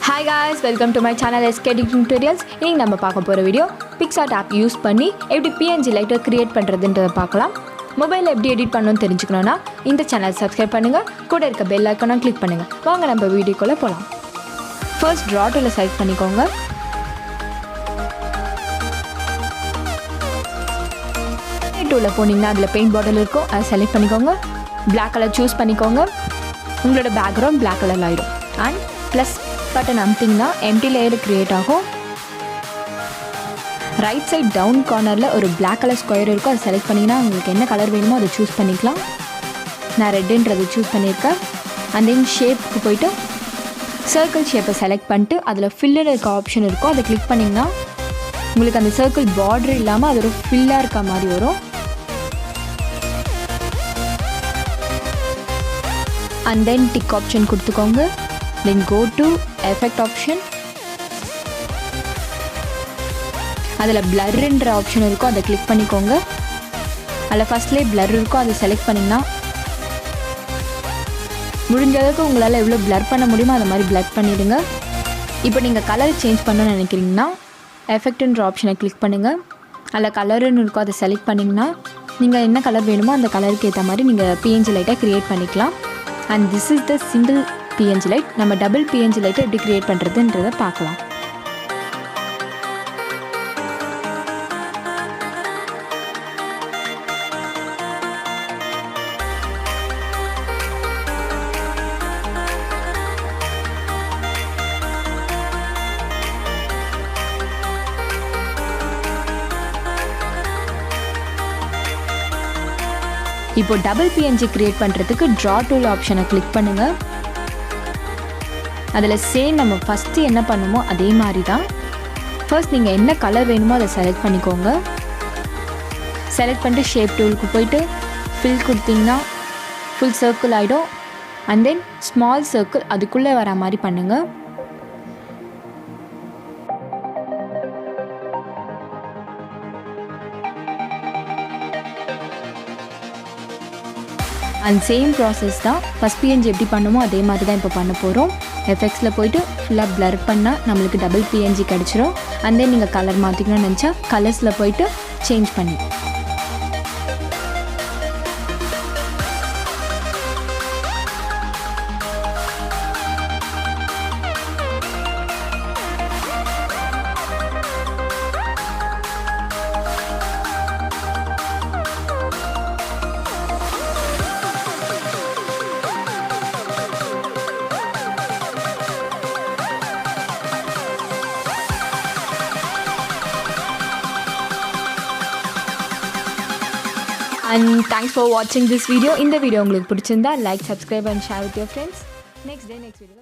Hi guys, welcome to my channel SK Tutorials. இன்னைக்கு நம்ம பார்க்க போற வீடியோ Picsart app யூஸ் பண்ணி எப்படி PNG Light கிரியேட் பண்றதுன்றத பார்க்கலாம். மொபைல்ல எப்படி எடிட் பண்ணனும் தெரிஞ்சுக்கணும்னா இந்த சேனலை சப்ஸ்கிரைப் பண்ணுங்க, கூட இருக்க பெல் ஐகானை கிளிக் பண்ணுங்க. வாங்க நம்ம வீடியோக்குள்ள போலாம். First draw tool செலக்ட் பண்ணிக்கோங்க. டூல்ல போனீங்கன்னா அதுல பெயிண்ட் பாட்டில் இருக்கும், அதை செலக்ட் பண்ணிக்கோங்க. Black color choose பண்ணிக்கோங்க. உங்களோட பேக்ரவுண்ட் Black color ஆயிடும். And plus பட்டன் அமுத்திங்கன்னா எம்டி லேயர் கிரியேட் ஆகும். ரைட் சைட் டவுன் கார்னரில் ஒரு பிளாக் கலர் ஸ்கொயர் இருக்கும், அதை செலக்ட் பண்ணிங்கன்னா உங்களுக்கு என்ன கலர் வேணுமோ அதை சூஸ் பண்ணிக்கலாம். நான் ரெட்டுன்றது சூஸ் பண்ணியிருக்கேன். அண்ட் தென் ஷேப்புக்கு போய்ட்டு சர்க்கிள் ஷேப்பை செலக்ட் பண்ணிட்டு அதில் ஃபில்லுன்னு இருக்க ஆப்ஷன் இருக்கும், அதை கிளிக் பண்ணிங்கன்னா உங்களுக்கு அந்த சர்க்கிள் பார்டர் இல்லாமல் அது ஒரு ஃபில்லாக இருக்க மாதிரி வரும். அண்ட் தென் டிக் ஆப்ஷன் கொடுத்துக்கோங்க. Then go to effect option. அதில் blurன்ற ஆப்ஷன் இருக்கும், அதை கிளிக் பண்ணிக்கோங்க. அதில் ஃபஸ்ட்லேயே blur இருக்கும், அதை செலக்ட் பண்ணிங்கன்னா முடிஞ்ச அளவுக்கு உங்களால் எவ்வளோ blur பண்ண முடியுமோ அதை மாதிரி blur பண்ணிவிடுங்க. இப்போ நீங்கள் கலர் சேஞ்ச் பண்ணணும்னு நினைக்கிறீங்கன்னா எஃபெக்ட்ன்ற ஆப்ஷனை கிளிக் பண்ணுங்கள். அதில் கலருன்னு இருக்கும், அதை செலக்ட் பண்ணிங்கன்னா நீங்கள் என்ன கலர் வேணுமோ அந்த கலருக்கு ஏற்ற மாதிரி நீங்கள் PNG லைட்டை க்ரியேட் பண்ணிக்கலாம். And this is the single PNG Light. நம்ம டபுள் PNG Light எப்படி கிரியேட் பண்ணுறதுன்றதை பார்க்கலாம். இப்போ டபுள் PNG கிரியேட் பண்ணுறதுக்கு ட்ரா டூல் ஆப்ஷனை கிளிக் பண்ணுங்கள். அதில் சேம் நம்ம ஃபஸ்ட்டு என்ன பண்ணுமோ அதே மாதிரி தான். ஃபர்ஸ்ட் நீங்கள் என்ன கலர் வேணுமோ அதை செலக்ட் பண்ணிக்கோங்க. செலக்ட் பண்ணிட்டு ஷேப் டூலுக்கு போயிட்டு ஃபில் கொடுத்தீங்கன்னா ஃபுல் சர்க்கிள் ஆகிடும். அண்ட் தென் ஸ்மால் சர்க்கிள் அதுக்குள்ளே வர மாதிரி பண்ணுங்கள். அண்ட் சேம் ப்ராசஸ் தான், ஃபஸ்ட் PNG எப்படி பண்ணுமோ அதே மாதிரி தான் இப்போ பண்ண போகிறோம். எஃபெக்ட்ஸில் போய்ட்டு ஃபுல்லாக பிளர் பண்ணால் நம்மளுக்கு டபுள் PNG கிடச்சிரும். அண்ட் தென் நீங்கள் கலர் மாற்றிக்கணும்னு நினச்சா கலர்ஸில் போய்ட்டு சேஞ்ச் பண்ணி And thanks for watching this video. இந்த வீடியோ உங்களுக்கு பிடிச்சிருந்தா like, subscribe and share with your friends. Next day next video.